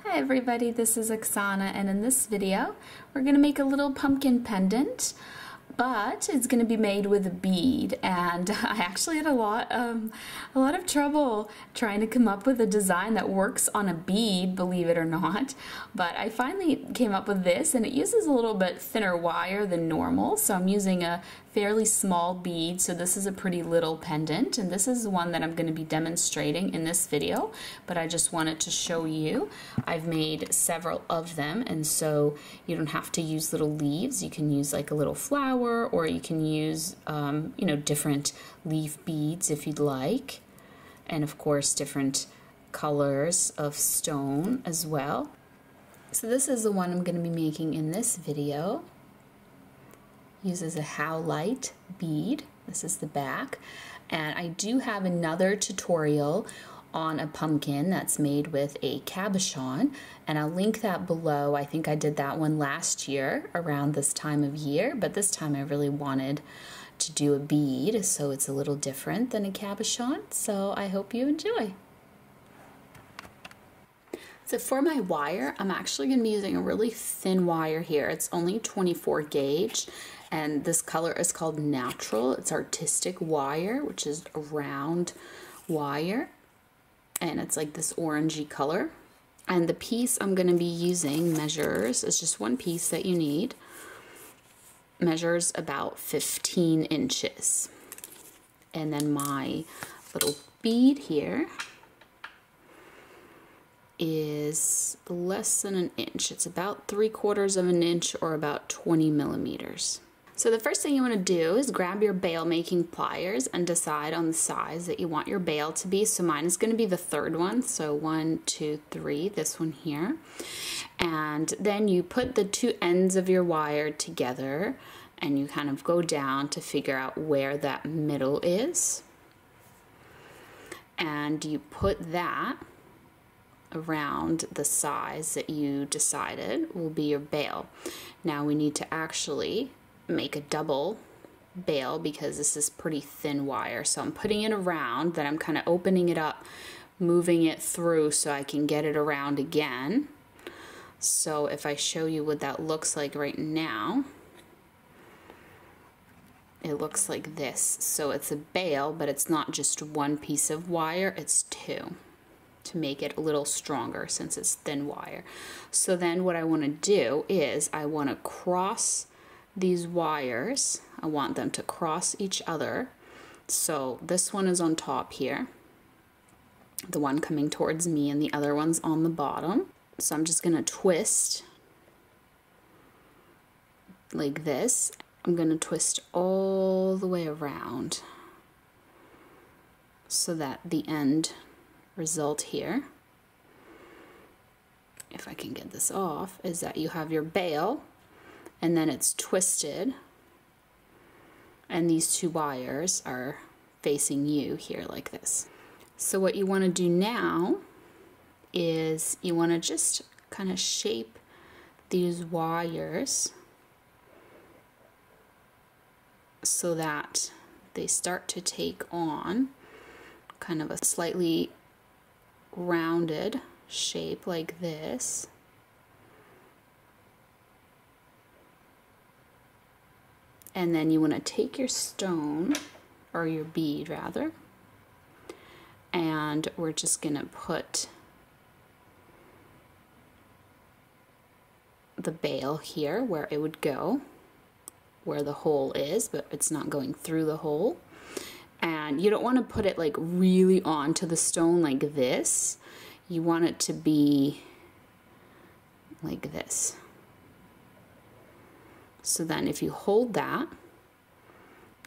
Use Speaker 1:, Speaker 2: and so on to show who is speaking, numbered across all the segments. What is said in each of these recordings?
Speaker 1: Hi everybody, this is Oksana, and in this video we're going to make a little pumpkin pendant, but it's going to be made with a bead, and I actually had a lot of trouble trying to come up with a design that works on a bead, believe it or not, but I finally came up with this, and it uses a little bit thinner wire than normal, so I'm using a fairly small bead, so this is a pretty little pendant, and this is the one that I'm going to be demonstrating in this video, but I just wanted to show you. I've made several of them, and so you don't have to use little leaves. You can use like a little flower, or you can use different leaf beads if you'd like, and of course different colors of stone as well. So this is the one I'm going to be making in this video. Uses a howlite bead. This is the back, and I do have another tutorial on a pumpkin that's made with a cabochon, and I'll link that below. I think I did that one last year around this time of year, but this time I really wanted to do a bead, so it's a little different than a cabochon, so I hope you enjoy. So for my wire, I'm actually going to be using a really thin wire here. It's only 24 gauge, and this color is called Natural. It's artistic wire, which is a round wire, and it's like this orangey color. And the piece I'm going to be using measures, it's just one piece that you need, measures about 15 inches. And then my little bead here is less than an inch. It's about 3/4 of an inch, or about 20 millimeters. So the first thing you want to do is grab your bail making pliers and decide on the size that you want your bail to be. So mine is going to be the third one. So 1, 2, 3, this one here. And then you put the two ends of your wire together and you kind of go down to figure out where that middle is. And you put that around the size that you decided will be your bail. Now we need to actually make a double bail because this is pretty thin wire. So I'm putting it around, then I'm kind of opening it up, moving it through so I can get it around again. So if I show you what that looks like right now, it looks like this. So it's a bail, but it's not just one piece of wire, it's two, to make it a little stronger since it's thin wire. So then what I want to do is I want to cross these wires. I want them to cross each other. So this one is on top here, the one coming towards me, and the other one's on the bottom. So I'm just going to twist like this. I'm going to twist all the way around so that the end result here, if I can get this off, is that you have your bail and then it's twisted and these two wires are facing you here like this. So what you want to do now is you want to just kind of shape these wires so that they start to take on kind of a slightly rounded shape like this. And then you want to take your stone, or your bead rather, and we're just going to put the bail here where it would go, where the hole is, but it's not going through the hole. And you don't want to put it like really onto the stone like this. You want it to be like this. So then if you hold that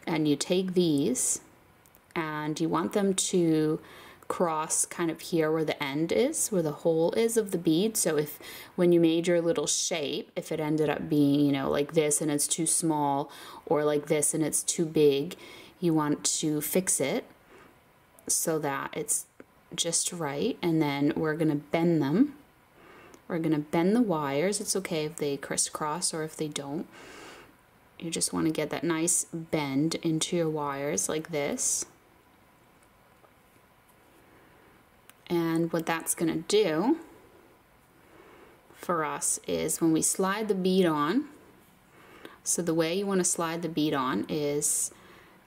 Speaker 1: and you take these and you want them to cross kind of here where the end is, where the hole is of the bead. So if when you made your little shape, if it ended up being, you know, like this and it's too small, or like this and it's too big, you want to fix it so that it's just right. And then we're going to bend them. We're going to bend the wires. It's okay if they crisscross or if they don't. You just want to get that nice bend into your wires like this. And what that's going to do for us is when we slide the bead on. So the way you want to slide the bead on is,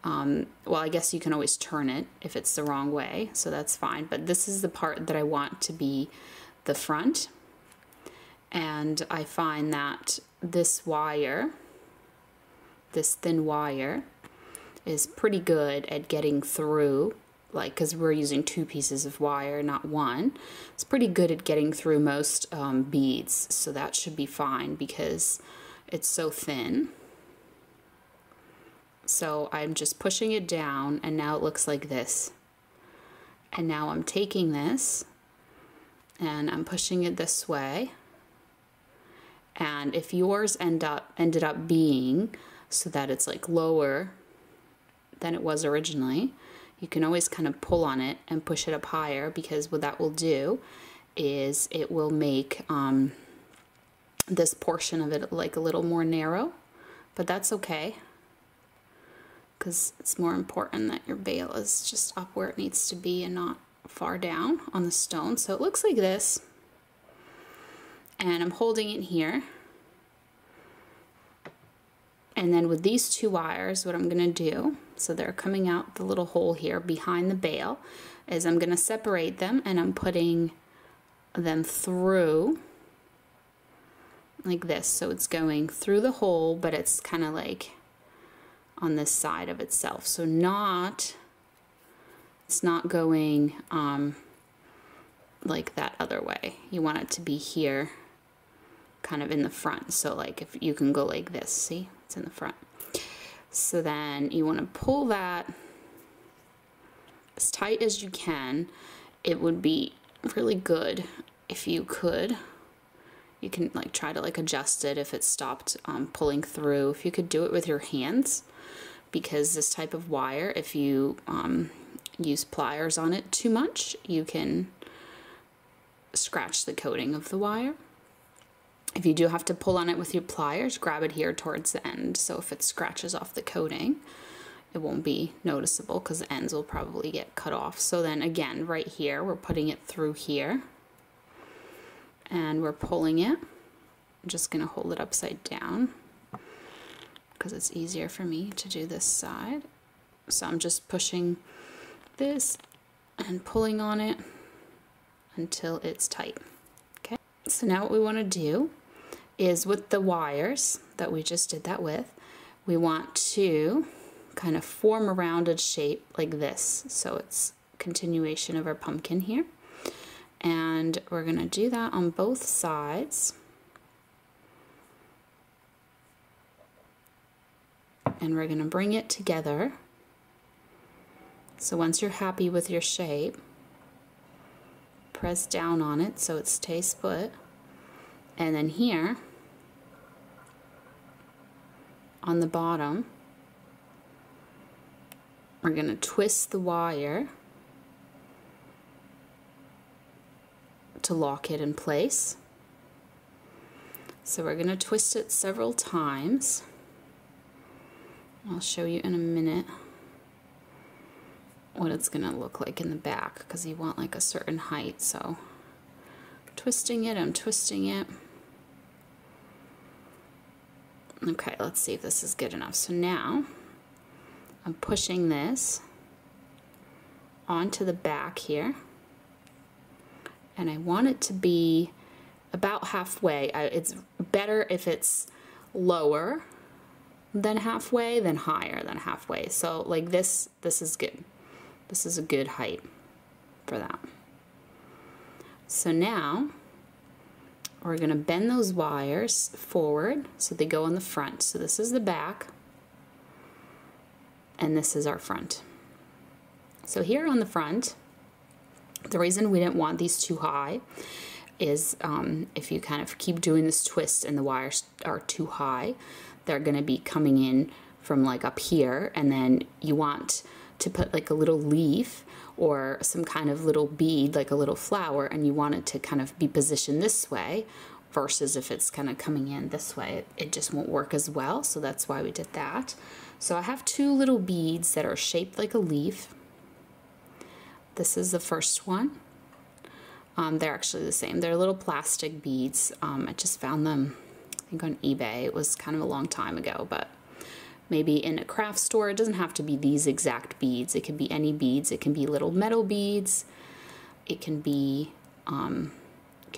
Speaker 1: well, I guess you can always turn it if it's the wrong way, so that's fine. But this is the part that I want to be the front. And I find that this wire, this thin wire, is pretty good at getting through, like, because we're using 2 pieces of wire, not 1. It's pretty good at getting through most beads, so that should be fine because it's so thin. So I'm just pushing it down, and now it looks like this. And now I'm taking this and I'm pushing it this way. And if yours ended up being so that it's like lower than it was originally, you can always kind of pull on it and push it up higher, because what that will do is it will make this portion of it like a little more narrow, but that's okay, because it's more important that your veil is just up where it needs to be and not far down on the stone. So it looks like this, and I'm holding it here. And then with these 2 wires, what I'm going to do, so they're coming out the little hole here behind the bail, is I'm going to separate them, and I'm putting them through like this. So it's going through the hole, but it's kind of like on this side of itself. So it's not going like that other way. You want it to be here, kind of in the front. So like if you can go like this, see? It's in the front. So then you want to pull that as tight as you can. It would be really good if you could. You can like try to like adjust it if it stopped pulling through. If you could do it with your hands, because this type of wire, if you use pliers on it too much, you can scratch the coating of the wire. If you do have to pull on it with your pliers, grab it here towards the end. So if it scratches off the coating, it won't be noticeable, because the ends will probably get cut off. So then again, right here, we're putting it through here, and we're pulling it. I'm just gonna hold it upside down because it's easier for me to do this side. So I'm just pushing this and pulling on it until it's tight. Okay, so now what we want to do is, with the wires that we just did that with, we want to kind of form a rounded shape like this. So it's a continuation of our pumpkin here. And we're going to do that on both sides. And we're going to bring it together. So once you're happy with your shape, press down on it so it stays put. And then here, on the bottom, we're going to twist the wire to lock it in place. So we're going to twist it several times. I'll show you in a minute what it's going to look like in the back, because you want like a certain height. So twisting it, I'm twisting it. Okay, let's see if this is good enough. So now I'm pushing this onto the back here, and I want it to be about halfway. It's better if it's lower than halfway than higher than halfway. So like this is good. This is a good height for that. So now we're going to bend those wires forward so they go on the front. So this is the back, and this is our front. So here on the front, the reason we didn't want these too high is if you kind of keep doing this twist and the wires are too high, they're going to be coming in from like up here, and then you want to put like a little leaf or some kind of little bead, like a little flower, and you want it to kind of be positioned this way, versus if it's kind of coming in this way, it just won't work as well. So that's why we did that. So I have 2 little beads that are shaped like a leaf. This is the first one. They're actually the same. They're little plastic beads. I just found them, I think, on eBay. It was kind of a long time ago, but maybe in a craft store. It doesn't have to be these exact beads. It can be any beads. It can be little metal beads. It can be, can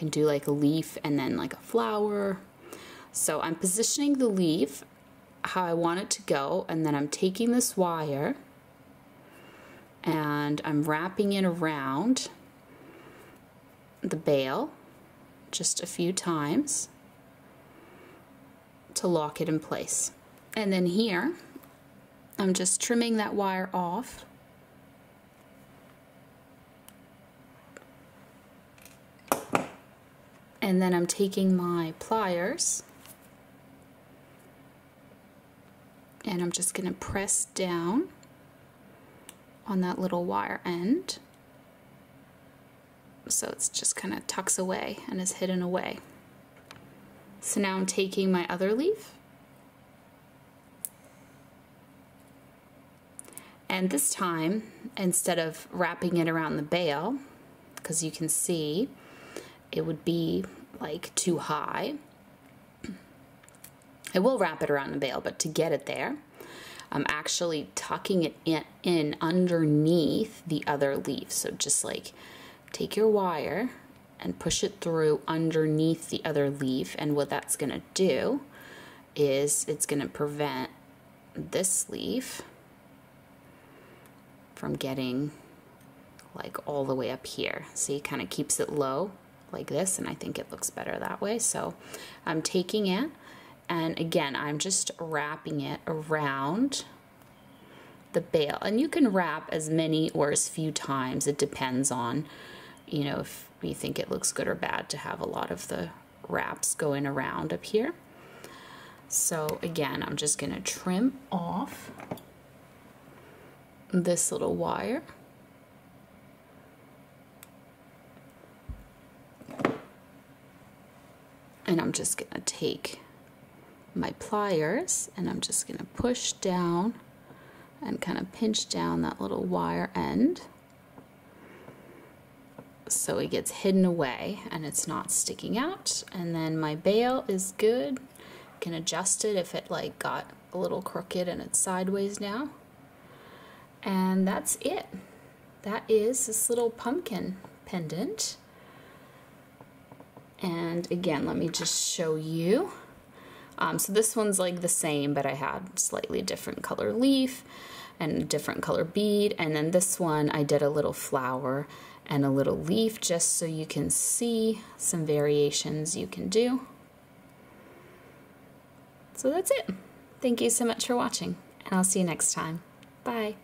Speaker 1: do like a leaf and then like a flower. So I'm positioning the leaf how I want it to go, and then I'm taking this wire and I'm wrapping it around the bail just a few times to lock it in place. And then here I'm just trimming that wire off, and then I'm taking my pliers and I'm just going to press down on that little wire end so it's just kind of tucks away and is hidden away. So now I'm taking my other leaf, and this time, instead of wrapping it around the bail, because you can see it would be like too high, I will wrap it around the bail, but to get it there, I'm actually tucking it in underneath the other leaf. So just like take your wire and push it through underneath the other leaf, and what that's going to do is it's going to prevent this leaf from getting like all the way up here. See, it kind of keeps it low like this, and I think it looks better that way. So I'm taking it, and again, I'm just wrapping it around the bail. And you can wrap as many or as few times. It depends on, you know, if you think it looks good or bad to have a lot of the wraps going around up here. So again, I'm just going to trim off this little wire. And I'm just going to take my pliers and I'm just going to push down and kind of pinch down that little wire end so it gets hidden away and it's not sticking out. And then my bail is good. I can adjust it if it like got a little crooked and it's sideways now. And that's it. That is this little pumpkin pendant. And again, let me just show you. So this one's like the same, but I had slightly different color leaf and a different color bead. And then this one, I did a little flower and a little leaf just so you can see some variations you can do. So that's it. Thank you so much for watching, and I'll see you next time. Bye.